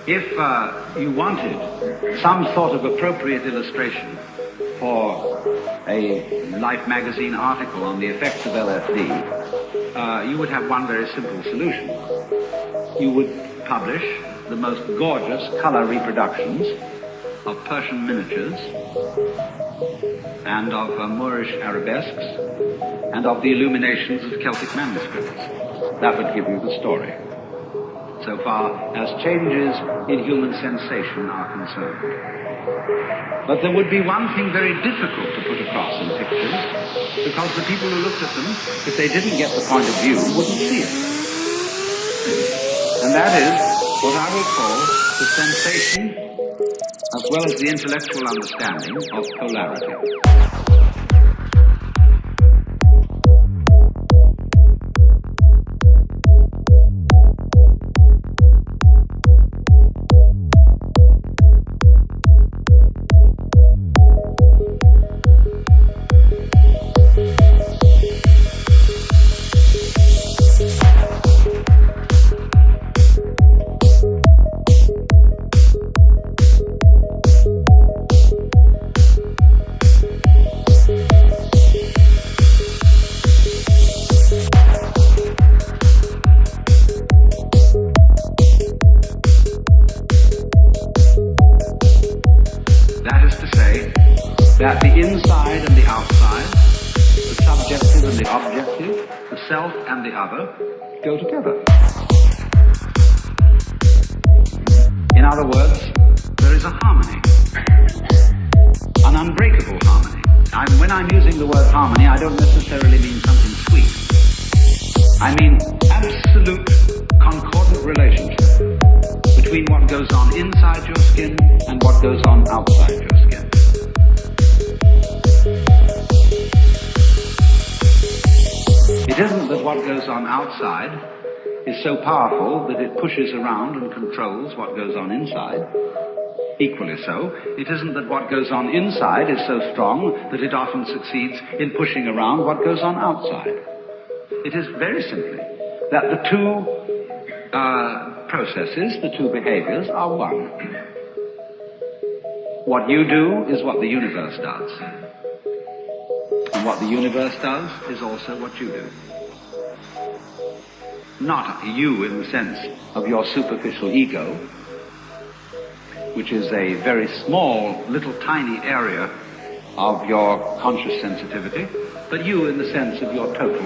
If you wanted some sort of appropriate illustration for a Life magazine article on the effects of LSD, you would have one very simple solution. You would publish the most gorgeous color reproductions of Persian miniatures and of Moorish arabesques and of the illuminations of Celtic manuscripts. That would give you the story, so far as changes in human sensation are concerned. But there would be one thing very difficult to put across in pictures, because the people who looked at them, if they didn't get the point of view, wouldn't see it. And that is what I will call the sensation, as well as the intellectual understanding of polarity. That the inside and the outside, the subjective and the objective, the self and the other, go together. In other words, there is a harmony, an unbreakable harmony. When I'm using the word harmony, I don't necessarily mean something sweet. I mean absolute concordant relationship between what goes on inside your skin and what goes on outside your skin. It isn't that what goes on outside is so powerful that it pushes around and controls what goes on inside. Equally so, it isn't that what goes on inside is so strong that it often succeeds in pushing around what goes on outside. It is very simply that the two processes, the two behaviors, are one. What you do is what the universe does. And what the universe does is also what you do. Not you in the sense of your superficial ego, which is a very small, little tiny area of your conscious sensitivity, but you in the sense of your total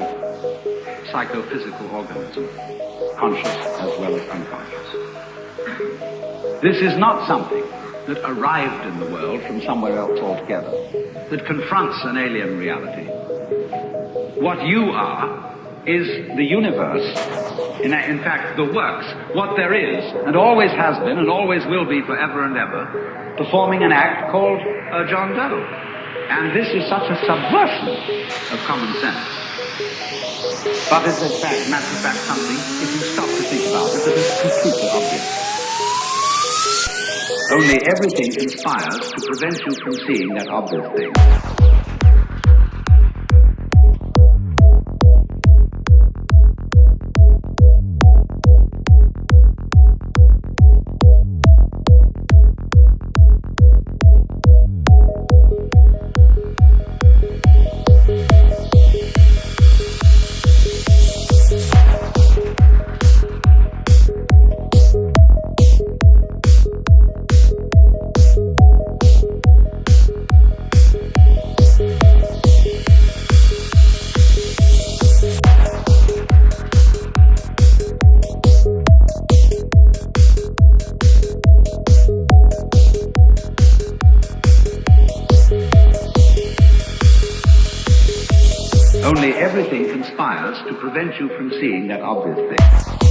psychophysical organism, conscious as well as unconscious. This is not something that arrived in the world from somewhere else altogether, that confronts an alien reality. What you are is the universe, in fact the works, what there is, and always has been and always will be forever and ever, performing an act called John Doe. And this is such a subversion of common sense. But it's in fact, matter of fact, something, if you stop to think about it, that is completely obvious. Only everything conspires to prevent you from seeing that obvious thing. Only everything conspires to prevent you from seeing that obvious thing.